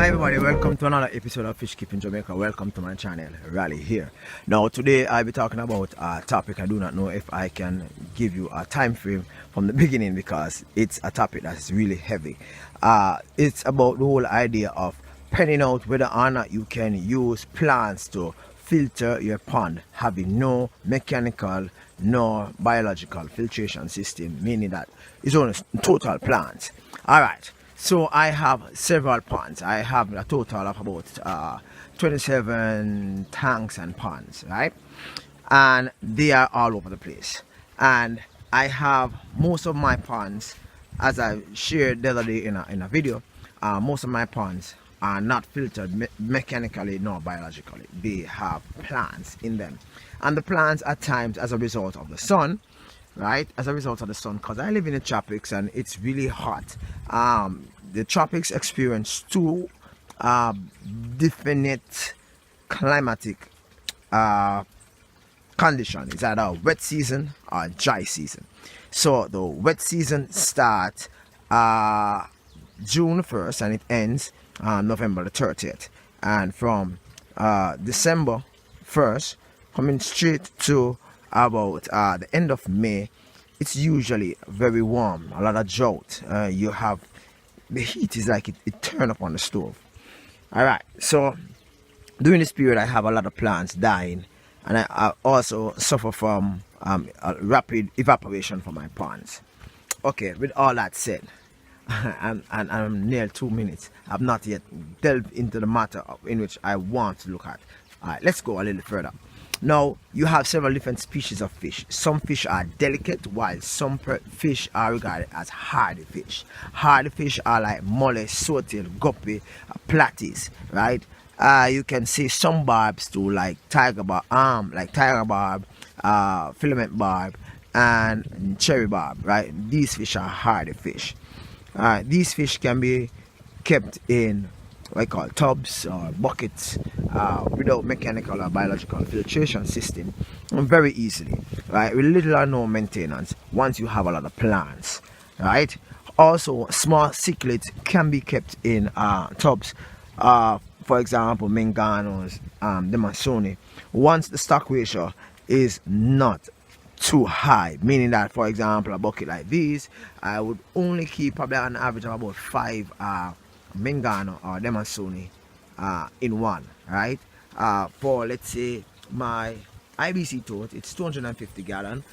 everybody, welcome to another episode of Fish Keeping Jamaica. Welcome to my channel, Rally here. Now today I'll be talking about a topic I do not know if I can give you a time frame from the beginning because it's a topic that's really heavy. It's about the whole idea of penning out whether or not you can use plants to filter your pond having no mechanical nor biological filtration system, meaning that it's only total plants. Alright, so I have several ponds. I have a total of about 27 tanks and ponds, right? And they are all over the place. And I have most of my ponds, as I shared the other day in a video, most of my ponds are not filtered mechanically nor biologically. They have plants in them. And the plants at times, as a result of the sun, right, as a result of the sun, because I live in the tropics and it's really hot. The tropics experience two definite climatic conditions. It's either a wet season or a dry season. So the wet season starts June 1st and it ends November the 30th. And from December 1st coming straight to about the end of May, it's usually very warm, a lot of drought. You have the heat is like it turn up on the stove. All right, so during this period I have a lot of plants dying, and I also suffer from a rapid evaporation from my ponds. Okay, with all that said, and I'm near 2 minutes, I've not yet delved into the matter in which I want to look at. All right, let's go a little further. Now, you have several different species of fish. Some fish are delicate, while some fish are regarded as hardy fish. Hardy fish are like molly, swordtail, guppy, platies, right? You can see some barbs too, like tiger barb, filament barb, and cherry barb, right? These fish are hardy fish. These fish can be kept in what I call tubs or buckets without mechanical or biological filtration system very easily, right, with little or no maintenance once you have a lot of plants, right? Also, small cichlids can be kept in tubs, for example Menganos, Demasoni, once the stock ratio is not too high, meaning that, for example, a bucket like these, I would only keep probably an average of about 5 Mengano or Demasoni in one, right? For let's say my IBC tote, it's 250 gallon.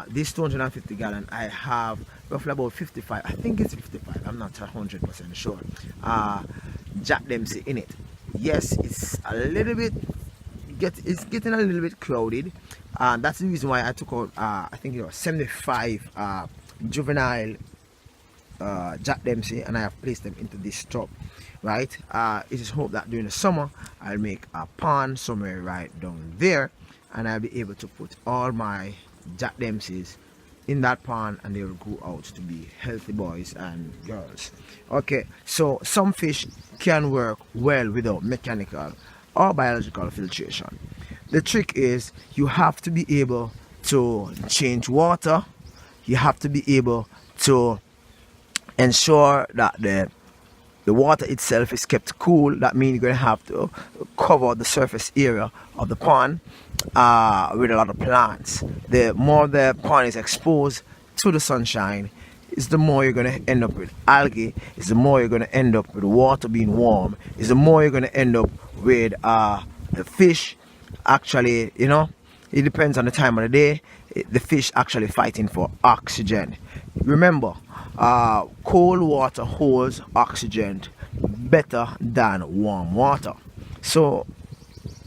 This 250 gallon, I have roughly about 55, I think it's 55, I'm not 100% sure, Jack Dempsey in it. Yes, it's a little bit it's getting a little bit crowded. That's the reason why I took out I think it was 75 juvenile Jack Dempsey, and I have placed them into this tub, right? It is hoped that during the summer I'll make a pond somewhere right down there, and I'll be able to put all my Jack Dempseys in that pond, and they will grow out to be healthy boys and girls. Okay, so some fish can work well without mechanical or biological filtration. The trick is you have to be able to change water. You have to be able to ensure that the water itself is kept cool. That means you're going to have to cover the surface area of the pond with a lot of plants. The more the pond is exposed to the sunshine, is the more you're going to end up with algae, is the more you're going to end up with water being warm, is the more you're going to end up with the fish actually, you know, it depends on the time of the day, the fish actually fighting for oxygen. Remember, cold water holds oxygen better than warm water. So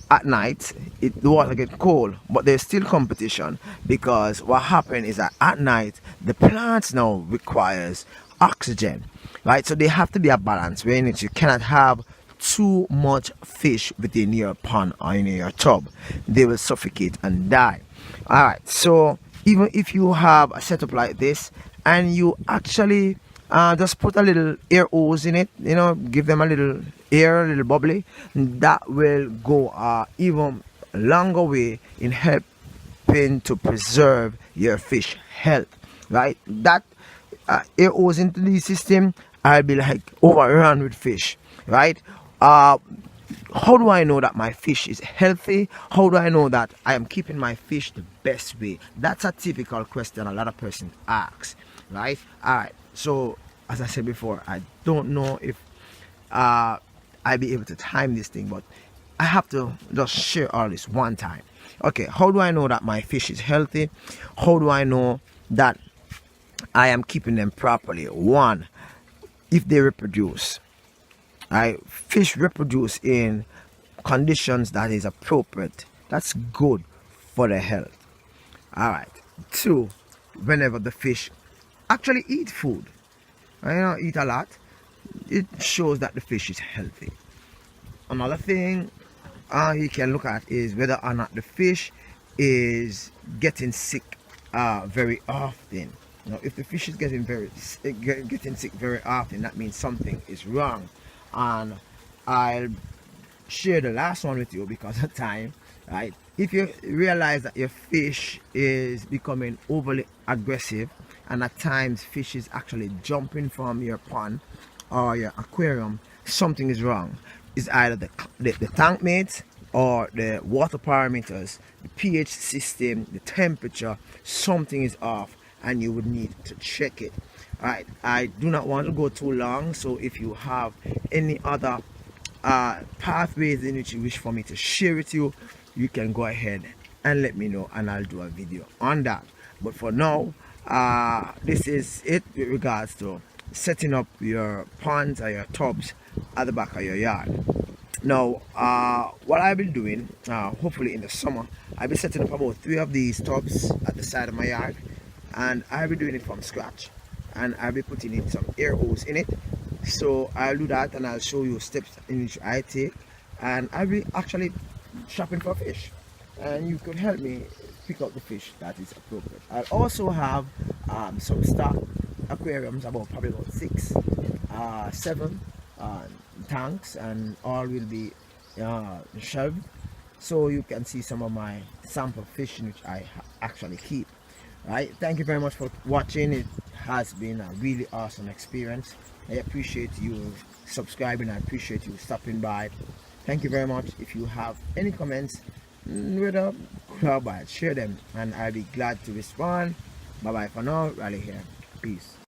at night the water gets cold, but there's still competition, because what happens is that at night the plants now requires oxygen, right? So they have to be a balance where you cannot have too much fish within your pond or in your tub. They will suffocate and die. All right, so even if you have a setup like this and you actually just put a little air hose in it, you know, give them a little air, a little bubbly, that will go even longer way in helping to preserve your fish health, right? That air hose into the system, I'll be like overrun with fish, right? uh how do I know that my fish is healthy? How do I know that I am keeping my fish the best way? That's a typical question a lot of persons ask, right? All right, so as I said before, I don't know if I'll be able to time this thing, but I have to just share all this one time. Okay, how do I know that my fish is healthy? How do I know that I am keeping them properly? One, if they reproduce. Right? Fish reproduce in conditions that is appropriate. That's good for the health. Alright. Two, whenever the fish actually eat food, eat a lot, it shows that the fish is healthy. Another thing you can look at is whether or not the fish is getting sick very often. If the fish is getting sick very often, that means something is wrong. And I'll share the last one with you because of time, right? If you realize that your fish is becoming overly aggressive, and at times fish is actually jumping from your pond or your aquarium, something is wrong. It's either the tank mates or the water parameters, the pH system, the temperature, something is off and you would need to check it. Alright, I do not want to go too long, so if you have any other pathways in which you wish for me to share with you, you can go ahead and let me know and I'll do a video on that. But for now, this is it with regards to setting up your ponds or your tubs at the back of your yard. Now, what I've been doing, hopefully in the summer, I'll be setting up about 3 of these tubs at the side of my yard, and I'll be doing it from scratch, and I'll be putting in some air hose in it. So I'll do that and I'll show you steps in which I take, and I'll be actually shopping for fish, and you could help me pick up the fish that is appropriate. I'll also have some stock aquariums, probably about 6, 7 tanks, and all will be shelved, so you can see some of my sample fish which I actually keep. Right, thank you very much for watching. It has been a really awesome experience. I appreciate you subscribing. I appreciate you stopping by. Thank you very much. If you have any comments, whether good or bad, share them and I'll be glad to respond. Bye bye for now. Rally here. Peace.